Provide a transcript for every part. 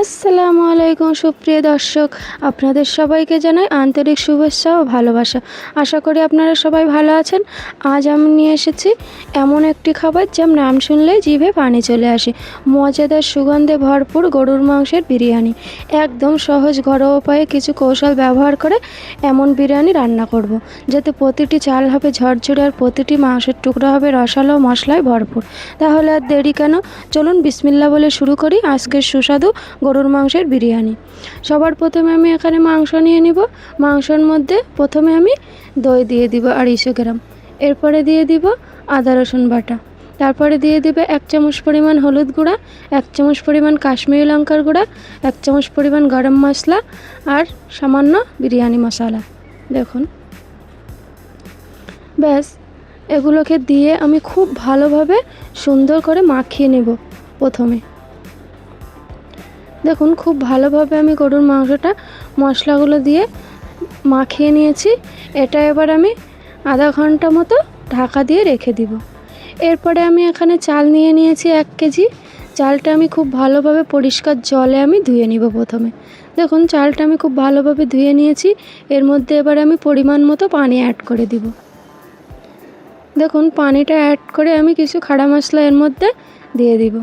আসসালামু আলাইকুম সুপ্রিয় দর্শক, আপনাদের সবাইকে জানাই আন্তরিক শুভেচ্ছা ও ভালোবাসা। আশা করি আপনারা সবাই ভালো আছেন। আজ আমি নিয়ে এসেছি এমন একটি খাবার যার নাম শুনলেই জিভে পানি চলে আসে। মজাদার সুগন্ধে ভরপুর গরুর মাংসের বিরিয়ানি। একদম সহজ ঘরোয়া উপায়ে কিছু কৌশল ব্যবহার করে এমন বিরিয়ানি রান্না করব, যাতে প্রতিটি চাল হবে ঝরঝরে আর প্রতিটি মাংসের টুকরা হবে রসালো মশলায় ভরপুর। তাহলে আর দেরি কেন, চলুন বিসমিল্লাহ বলে শুরু করি আজকের সুস্বাদু গরুর মাংসের বিরিয়ানি। সবার প্রথমে আমি এখানে মাংস নিয়ে নিব। মাংসের মধ্যে প্রথমে আমি দই দিয়ে দিব 250 গ্রাম, এরপরে দিয়ে দিব আদা রসুন বাটা, তারপরে দিয়ে দেবে 1 চামচ পরিমাণ হলুদ গুঁড়া, 1 চামচ পরিমাণ কাশ্মীরি লঙ্কার গুঁড়া, 1 চামচ পরিমাণ গরম মশলা আর সামান্য বিরিয়ানি মশলা। দেখুন, ব্যাস এগুলোকে দিয়ে আমি খুব ভালোভাবে সুন্দর করে মাখিয়ে নেব। প্রথমে দেখুন, খুব ভালোভাবে আমি গরুর মাংসটা মশলাগুলো দিয়ে মাখিয়ে নিয়েছি। এটা এবার আমি আধা ঘন্টা মতো ঢাকা দিয়ে রেখে দিব। এরপরে আমি এখানে চাল নিয়ে নিয়েছি 1 কেজি। চালটা আমি খুব ভালোভাবে পরিষ্কার জলে আমি ধুয়ে নিব। প্রথমে দেখুন, চালটা আমি খুব ভালোভাবে ধুয়ে নিয়েছি। এর মধ্যে এবার আমি পরিমাণ মতো পানি অ্যাড করে দিব। দেখুন, পানিটা অ্যাড করে আমি কিছু খাড়া মশলা এর মধ্যে দিয়ে দিব।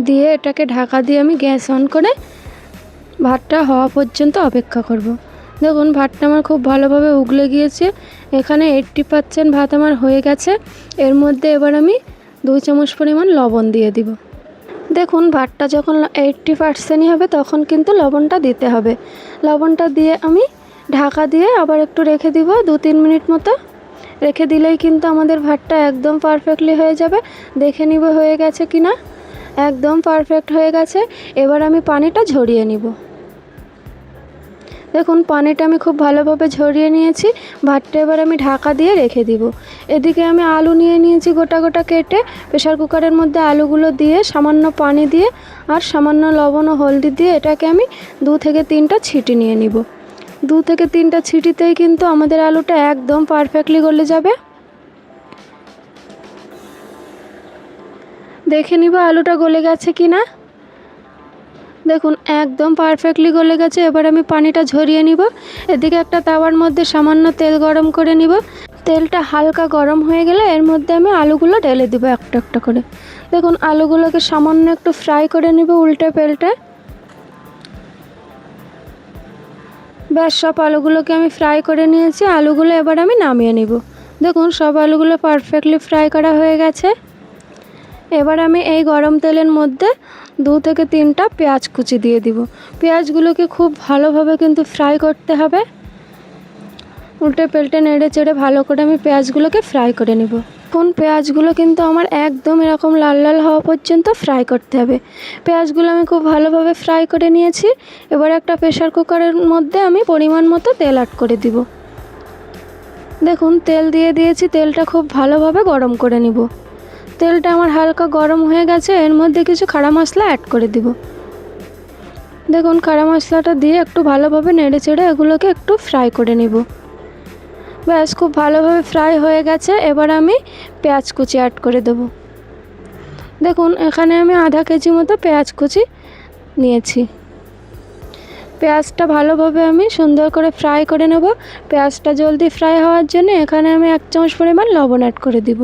দিয়ে এটাকে ঢাকা দিয়ে আমি গ্যাস অন করে ভাতটা হওয়া পর্যন্ত অপেক্ষা করব। দেখুন, ভাতটা আমার খুব ভালোভাবে উগলে গিয়েছে। এখানে 80% ভাত আমার হয়ে গেছে। এর মধ্যে এবার আমি 2 চামচ পরিমাণ লবণ দিয়ে দিব। দেখুন, ভাতটা যখন 80%ই হবে তখন কিন্তু লবণটা দিতে হবে। লবণটা দিয়ে আমি ঢাকা দিয়ে আবার একটু রেখে দিব 2-3 মিনিট মতো। রেখে দিলেই কিন্তু আমাদের ভাতটা একদম পারফেক্টলি হয়ে যাবে। দেখে নিব হয়ে গেছে কিনা। একদম পারফেক্ট হয়ে গেছে। এবার আমি পানিটা ঝরিয়ে নিব। দেখুন, পানিটা আমি খুব ভালোভাবে ঝরিয়ে নিয়েছি। ভাতটা এবার আমি ঢাকা দিয়ে রেখে দিব। এদিকে আমি আলু নিয়ে নিয়েছি গোটা গোটা কেটে। প্রেসার কুকারের মধ্যে আলুগুলো দিয়ে সামান্য পানি দিয়ে আর সামান্য লবণ ও হলদি দিয়ে এটাকে আমি 2 থেকে 3টা ছিটি নিয়ে নিব। 2 থেকে 3টা ছিটিতেই কিন্তু আমাদের আলুটা একদম পারফেক্টলি গলে যাবে। দেখে নিব আলুটা গলে গেছে কিনা। দেখুন, একদম পারফেক্টলি গলে গেছে। এবার আমি পানিটা ঝরিয়ে নিব। এদিকে একটা তাওয়ার মধ্যে সামান্য তেল গরম করে নিব। তেলটা হালকা গরম হয়ে গেলে এর মধ্যে আমি আলুগুলো ঢেলে দিব একটা একটা করে। দেখুন, আলুগুলোকে সামান্য একটু ফ্রাই করে নিব উল্টে পাল্টে। ব্যাস, সব আলুগুলোকে আমি ফ্রাই করে নিয়েছি। আলুগুলো এবার আমি নামিয়ে নিব। দেখুন, সব আলুগুলো পারফেক্টলি ফ্রাই করা হয়ে গেছে। এবার আমি এই গরম তেলের মধ্যে 2 থেকে 3টা পেঁয়াজ কুচি দিয়ে দিব। পেঁয়াজগুলোকে খুব ভালোভাবে কিন্তু ফ্রাই করতে হবে। উল্টে পাল্টে নেড়ে চেড়ে ভালো করে আমি পেঁয়াজগুলোকে ফ্রাই করে নেব। এখন পেঁয়াজগুলো কিন্তু আমার একদম এরকম লাল লাল হওয়া পর্যন্ত ফ্রাই করতে হবে। পেঁয়াজগুলো আমি খুব ভালোভাবে ফ্রাই করে নিয়েছি। এবার একটা প্রেসার কুকারের মধ্যে আমি পরিমাণ মতো তেল অ্যাড করে দিব। দেখুন, তেল দিয়ে দিয়েছি। তেলটা খুব ভালোভাবে গরম করে নিব। তেলটা আমার হালকা গরম হয়ে গেছে। এর মধ্যে কিছু খাড়া মশলা অ্যাড করে দিব। দেখুন, খাড়া মশলাটা দিয়ে একটু ভালোভাবে নেড়ে চেড়ে এগুলোকে একটু ফ্রাই করে নিব। ব্যাস, খুব ভালোভাবে ফ্রাই হয়ে গেছে। এবার আমি পেঁয়াজ কুচি অ্যাড করে দেব। দেখুন, এখানে আমি আধা কেজি মতো পেঁয়াজ কুচি নিয়েছি। পেঁয়াজটা ভালোভাবে আমি সুন্দর করে ফ্রাই করে নেব। পেঁয়াজটা জলদি ফ্রাই হওয়ার জন্য এখানে আমি 1 চামচ পরিমাণ লবণ অ্যাড করে দিব।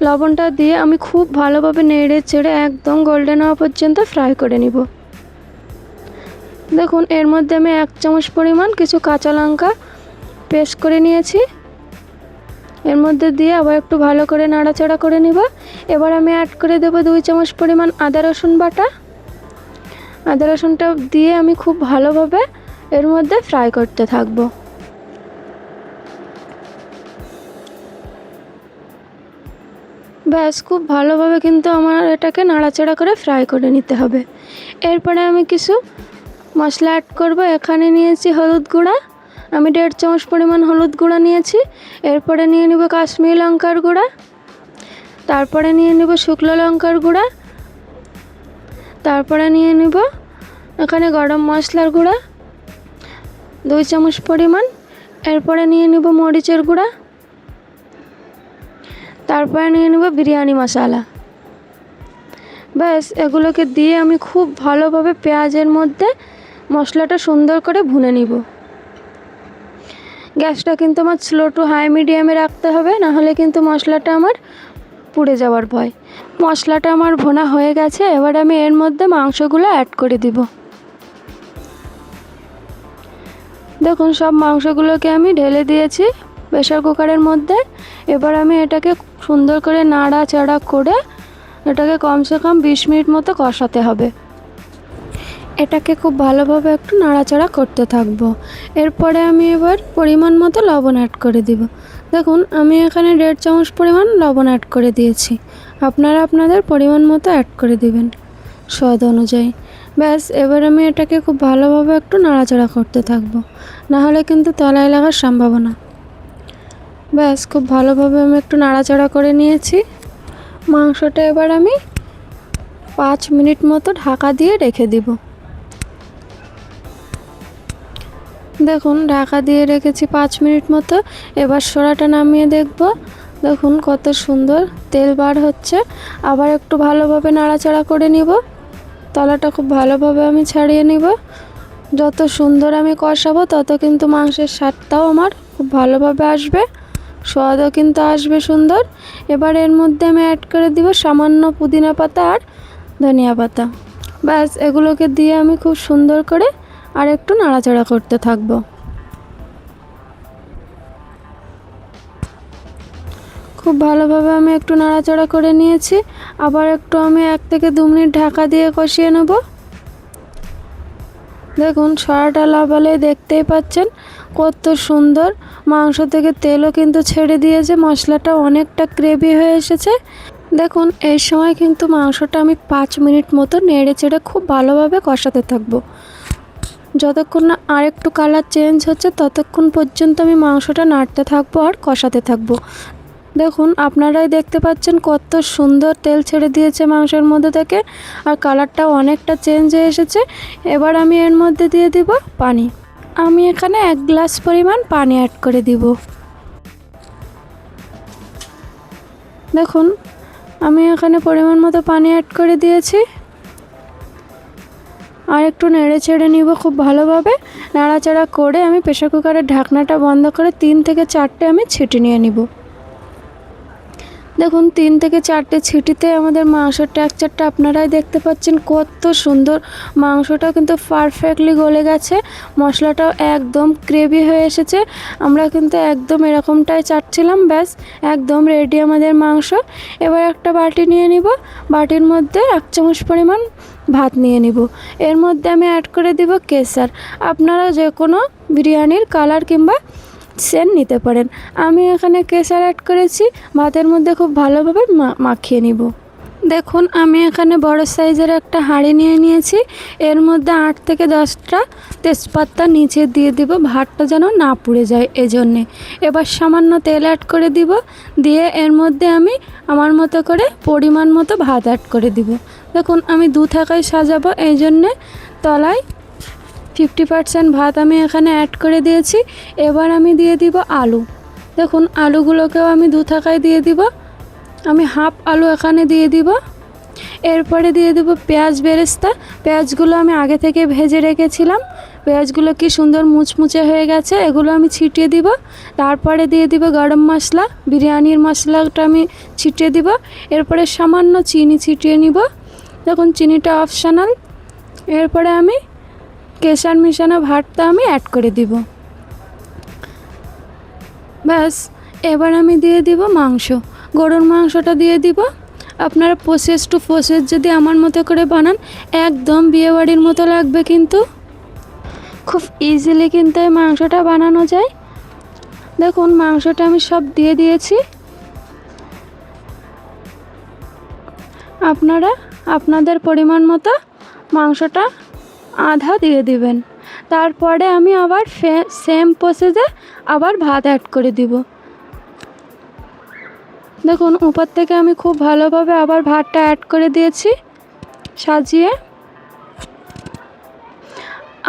লবণটা দিয়ে আমি খুব ভালোভাবে নেড়ে চেড়ে একদম গোল্ডেন হওয়া পর্যন্ত ফ্রাই করে নিব। দেখুন, এর মধ্যে আমি 1 চামচ পরিমাণ কিছু কাঁচা লঙ্কা পেস্ট করে নিয়েছি। এর মধ্যে দিয়ে আবার একটু ভালো করে নাড়াচাড়া করে নিব। এবার আমি অ্যাড করে দেব 2 চামচ পরিমাণ আদা রসুন বাটা। আদা রসুনটা দিয়ে আমি খুব ভালোভাবে এর মধ্যে ফ্রাই করতে থাকব। ব্যাস, খুব ভালোভাবে কিন্তু আমার এটাকে নাড়াচাড়া করে ফ্রাই করে নিতে হবে। এরপরে আমি কিছু মশলা অ্যাড করব। এখানে নিয়েছি হলুদ গুঁড়া। আমি 1.5 চামচ পরিমাণ হলুদ গুঁড়া নিয়েছি। এরপরে নিয়ে নিব কাশ্মীরি লঙ্কার গুঁড়া, তারপরে নিয়ে নিব শুকনো লঙ্কার গুঁড়া, তারপরে নিয়ে নিব এখানে গরম মশলার গুঁড়া 2 চামচ পরিমাণ। এরপরে নিয়ে নিব মরিচের গুঁড়া, তারপরে নিয়ে নিব বিরিয়ানি মশলা। ব্যাস এগুলোকে দিয়ে আমি খুব ভালোভাবে পেঁয়াজের মধ্যে মশলাটা সুন্দর করে ভুনে নিব। গ্যাসটা কিন্তু আমার স্লো টু হাই মিডিয়ামে রাখতে হবে, নাহলে কিন্তু মশলাটা আমার পুড়ে যাওয়ার ভয়। মশলাটা আমার ভুনা হয়ে গেছে, এবার আমি এর মধ্যে মাংসগুলো অ্যাড করে দিব। দেখুন সব মাংসগুলোকে আমি ঢেলে দিয়েছি প্রেসার কুকারের মধ্যে। এবার আমি এটাকে সুন্দর করে নাড়াচাড়া করে এটাকে কমসে কম 20 মিনিট মতো কষাতে হবে। এটাকে খুব ভালোভাবে একটু নাড়াচাড়া করতে থাকবো। এরপরে আমি এবার পরিমাণ মতো লবণ অ্যাড করে দিব। দেখুন আমি এখানে 1.5 চামচ পরিমাণ লবণ অ্যাড করে দিয়েছি, আপনারা আপনাদের পরিমাণ মতো অ্যাড করে দিবেন স্বাদ অনুযায়ী। ব্যাস এবার আমি এটাকে খুব ভালোভাবে একটু নাড়াচাড়া করতে থাকবো, নাহলে কিন্তু তলায় লাগার সম্ভাবনা। ব্যাস খুব ভালোভাবে আমি একটু নাড়াচাড়া করে নিয়েছি। মাংসটা এবার আমি 5 মিনিট মতো ঢাকা দিয়ে রেখে দিব। দেখুন ঢাকা দিয়ে রেখেছি 5 মিনিট মতো। এবার সরাটা নামিয়ে দেখব। দেখুন কত সুন্দর তেল বার হচ্ছে। আবার একটু ভালোভাবে নাড়াচাড়া করে নিব, তলাটা খুব ভালোভাবে আমি ছাড়িয়ে নিব। যত সুন্দর আমি কষাবো তত কিন্তু মাংসের স্বাদটাও আমার খুব ভালোভাবে আসবে, স্বাদও কিন্তু আসবে সুন্দর। এবার এর মধ্যে আমি অ্যাড করে দিব সামান্য পুদিনা পাতা আর ধনিয়া পাতা। ব্যাস এগুলোকে দিয়ে আমি খুব সুন্দর করে আর একটু নাড়াচাড়া করতে থাকবো। খুব ভালোভাবে আমি একটু নাড়াচাড়া করে নিয়েছি। আবার একটু আমি 1 থেকে 2 মিনিট ঢাকা দিয়ে কষিয়ে নেব। দেখুন সরাটা লাফালে দেখতেই পাচ্ছেন কত সুন্দর মাংস থেকে তেলও কিন্তু ছেড়ে দিয়েছে, মশলাটা অনেকটা গ্রেভি হয়ে এসেছে। দেখুন এই সময় কিন্তু মাংসটা আমি 5 মিনিট মতো নেড়ে চেড়ে খুব ভালোভাবে কষাতে থাকবো। যতক্ষণ না আর একটু কালার চেঞ্জ হচ্ছে ততক্ষণ পর্যন্ত আমি মাংসটা নাড়তে থাকবো আর কষাতে থাকবো। দেখুন আপনারাই দেখতে পাচ্ছেন কত সুন্দর তেল ছেড়ে দিয়েছে মাংসের মধ্যে থেকে, আর কালারটাও অনেকটা চেঞ্জ হয়ে এসেছে। এবার আমি এর মধ্যে দিয়ে দিব পানি। আমি এখানে 1 গ্লাস পরিমাণ পানি অ্যাড করে দিব। দেখুন আমি এখানে পরিমাণ মতো পানি অ্যাড করে দিয়েছি। আর একটু নেড়ে ছেড়ে নিব খুব ভালোভাবে। নাড়াচাড়া করে আমি প্রেসার কুকারের ঢাকনাটা বন্ধ করে 3 থেকে 4টে আমি ছিটি নিয়ে নিব। দেখুন 3 থেকে 4টে ছিটিতে আমাদের মাংসের টেক্সচারটা আপনারাই দেখতে পাচ্ছেন কত সুন্দর। মাংসটাও কিন্তু পারফেক্টলি গলে গেছে, মশলাটাও একদম গ্রেভি হয়ে এসেছে। আমরা কিন্তু একদম এরকমটাই চাটছিলাম। ব্যাস একদম রেডি আমাদের মাংস। এবার একটা বাটি নিয়ে নিব, বাটির মধ্যে 1 চামচ পরিমাণ ভাত নিয়ে নিব। এর মধ্যে আমি অ্যাড করে দিব কেশর। আপনারা যে কোনো বিরিয়ানির কালার কিংবা সেন্ট নিতে পারেন। আমি এখানে কেশর অ্যাড করেছি। ভাতের মধ্যে খুব ভালোভাবে মাখিয়ে নিব। দেখুন আমি এখানে বড় সাইজের একটা হাঁড়ি নিয়ে নিয়েছি। এর মধ্যে 8 থেকে 10টা তেজপাতা নিচে দিয়ে দিব, ভাতটা যেন না পুড়ে যায় এজন্যে। এবার সামান্য তেল অ্যাড করে দিব, দিয়ে এর মধ্যে আমি আমার মতো করে পরিমাণ মতো ভাত অ্যাড করে দিব। দেখুন আমি 2 থাকায় সাজাবো, এই জন্যে তলায় 50% ভাত আমি এখানে অ্যাড করে দিয়েছি। এবার আমি দিয়ে দিব আলু। দেখুন আলুগুলোকেও আমি 2 থাকায় দিয়ে দিব। আমি হাফ আলু এখানে দিয়ে দিব। এরপরে দিয়ে দেব পেঁয়াজ বেরেস্তা। পেঁয়াজগুলো আমি আগে থেকে ভেজে রেখেছিলাম। পেঁয়াজগুলো কি সুন্দর মুচমুচে হয়ে গেছে, এগুলো আমি ছিটিয়ে দিব। তারপরে দিয়ে দিব গরম মশলা, বিরিয়ানির মশলাটা আমি ছিটিয়ে দিব। এরপরে সামান্য চিনি ছিটিয়ে নিব। দেখুন চিনিটা অপশনাল। এরপরে আমি কেশর মিশানো ভাতটা আমি অ্যাড করে দিব। ব্যাস এবার আমি দিয়ে দিব মাংস, গরুর মাংসটা দিয়ে দিব। আপনারা প্রসেস টু প্রসেস যদি আমার মতো করে বানান একদম বিয়েবাড়ির মতো লাগবে, কিন্তু খুব ইজিলি কিন্তু এই মাংসটা বানানো যায়। দেখুন মাংসটা আমি সব দিয়ে দিয়েছি। আপনারা আপনাদের পরিমাণ মতো মাংসটা আধা দিয়ে দিবেন। তারপরে আমি আবার সেম প্রসেসে আবার ভাত অ্যাড করে দিব। দেখুন উপর থেকে আমি খুব ভালোভাবে আবার ভাতটা অ্যাড করে দিয়েছি সাজিয়ে।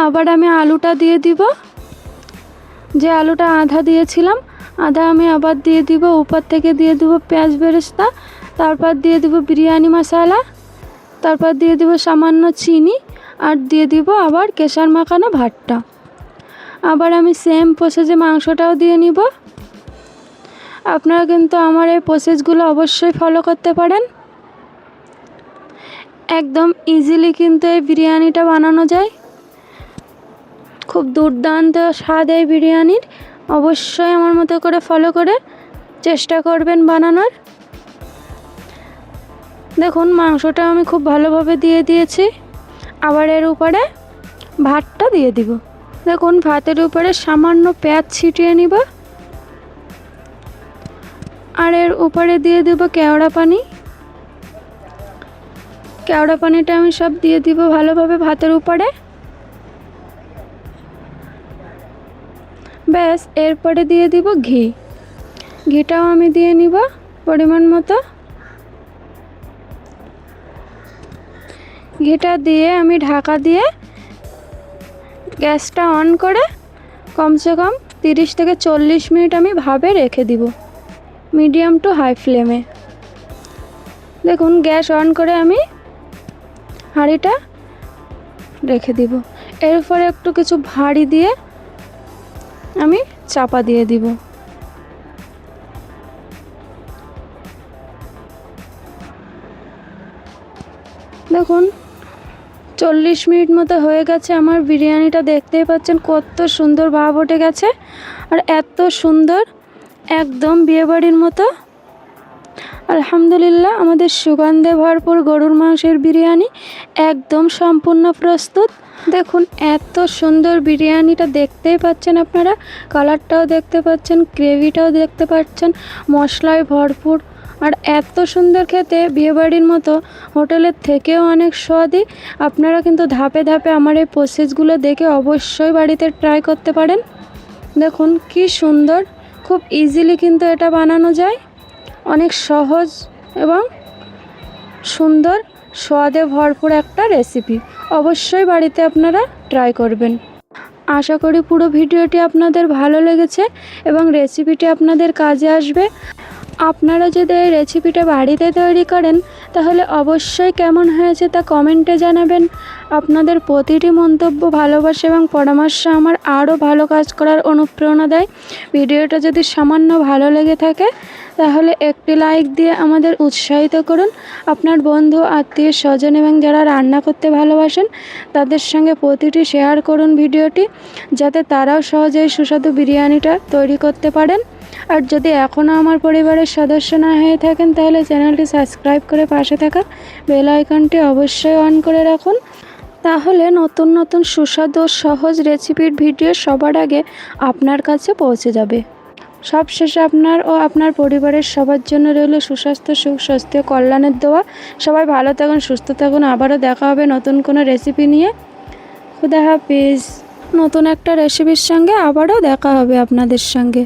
আবার আমি আলুটা দিয়ে দিব, যে আলুটা আধা দিয়েছিলাম আধা আমি আবার দিয়ে দিব। উপর থেকে দিয়ে দিব পেঁয়াজ বেরেস্তা, তারপর দিয়ে দিব বিরিয়ানি মশলা, তারপর দিয়ে দিব সামান্য চিনি আর দিয়ে দিব আবার কেশর মাখানো ভাতটা। আবার আমি সেম প্রসেসে মাংসটাও দিয়ে নিব। আপনারা কিন্তু আমার এই প্রসেসগুলো অবশ্যই ফলো করতে পারেন। একদম ইজিলি কিন্তু এই বিরিয়ানিটা বানানো যায়। খুব দুর্দান্ত স্বাদ এই বিরিয়ানির। অবশ্যই আমার মতো করে ফলো করে চেষ্টা করবেন বানানোর। দেখুন মাংসটা আমি খুব ভালোভাবে দিয়ে দিয়েছি। আবার এর উপরে ভাতটা দিয়ে দিব। দেখুন ভাতের উপরে সামান্য পেঁয়াজ ছিটিয়ে নিব। আর এর উপরে দিয়ে দেব কেওড়া পানি। কেওড়া পানিটা আমি সব দিয়ে দিব ভালোভাবে ভাতের উপরে। ব্যাস, এরপরে দিয়ে দিব ঘি। ঘিটাও আমি দিয়ে নিব পরিমাণ মতো। ঘিটা দিয়ে আমি ঢাকা দিয়ে গ্যাসটা অন করে কমসে কম 30 থেকে 40 মিনিট আমি ভাপে রেখে দিব, মিডিয়াম টু হাই ফ্লেমে। দেখুন গ্যাস অন করে আমি হাঁড়িটা রেখে দিব। এরপরে একটু কিছু ভাঁড়ি দিয়ে আমি চাপা দিয়ে দিব। দেখুন 40 মিনিট মতো হয়ে গেছে আমার বিরিয়ানিটা। দেখতেই পাচ্ছেন কত সুন্দর ভাব উঠে গেছে আর এত সুন্দর, একদম বিয়েবাড়ির মতো। আলহামদুলিল্লাহ, আমাদের সুগন্ধে ভরপুর গরুর মাংসের বিরিয়ানি একদম সম্পূর্ণ প্রস্তুত। দেখুন এত সুন্দর বিরিয়ানিটা দেখতেই পাচ্ছেন আপনারা, কালারটাও দেখতে পাচ্ছেন, গ্রেভিটাও দেখতে পাচ্ছেন, মশলায় ভরপুর আর এত সুন্দর খেতে, বিয়েবাড়ির মতো, হোটেলের থেকেও অনেক স্বাদই। আপনারা কিন্তু ধাপে ধাপে আমার এই প্রসেসগুলো দেখে অবশ্যই বাড়িতে ট্রাই করতে পারেন। দেখুন কি সুন্দর, খুব ইজিলি কিন্তু এটা বানানো যায়। অনেক সহজ এবং সুন্দর স্বাদে ভরপুর একটা রেসিপি। অবশ্যই বাড়িতে আপনারা ট্রাই করবেন। আশা করি পুরো ভিডিওটি আপনাদের ভালো লেগেছে এবং রেসিপিটি আপনাদের কাজে আসবে। আপনারা যদি এই রেসিপিটা বাড়িতে তৈরি করেন তাহলে অবশ্যই কেমন হয়েছে তা কমেন্টে জানাবেন। আপনাদের প্রতিটি মন্তব্য, ভালোবাসা এবং পরামর্শ আমার আরও ভালো কাজ করার অনুপ্রেরণা দেয়। ভিডিওটা যদি সামান্য ভালো লেগে থাকে তাহলে একটি লাইক দিয়ে আমাদের উৎসাহিত করুন। আপনার বন্ধু, আত্মীয় স্বজন এবং যারা রান্না করতে ভালোবাসেন তাদের সঙ্গে প্রতিটি শেয়ার করুন ভিডিওটি, যাতে তারাও সহজেই সুস্বাদু বিরিয়ানিটা তৈরি করতে পারেন। আর যদি এখনও আমার পরিবারের সদস্য না হয়ে থাকেন তাহলে চ্যানেলটি সাবস্ক্রাইব করে পাশে থাকা বেল আইকনটি অবশ্যই অন করে রাখুন। তাহলে নতুন নতুন সুস্বাদু সহজ রেসিপির ভিডিও সবার আগে আপনার কাছে পৌঁছে যাবে। সবশেষে আপনার ও আপনার পরিবারের সবার জন্য রইল সুস্বাস্থ্য, সুখ, স্বাস্থ্য, কল্যাণের দোয়া। সবাই ভালো থাকুন, সুস্থ থাকুন। আবারও দেখা হবে নতুন কোনো রেসিপি নিয়ে। খুদা হাফিজ। নতুন একটা রেসিপির সঙ্গে আবারও দেখা হবে আপনাদের সঙ্গে।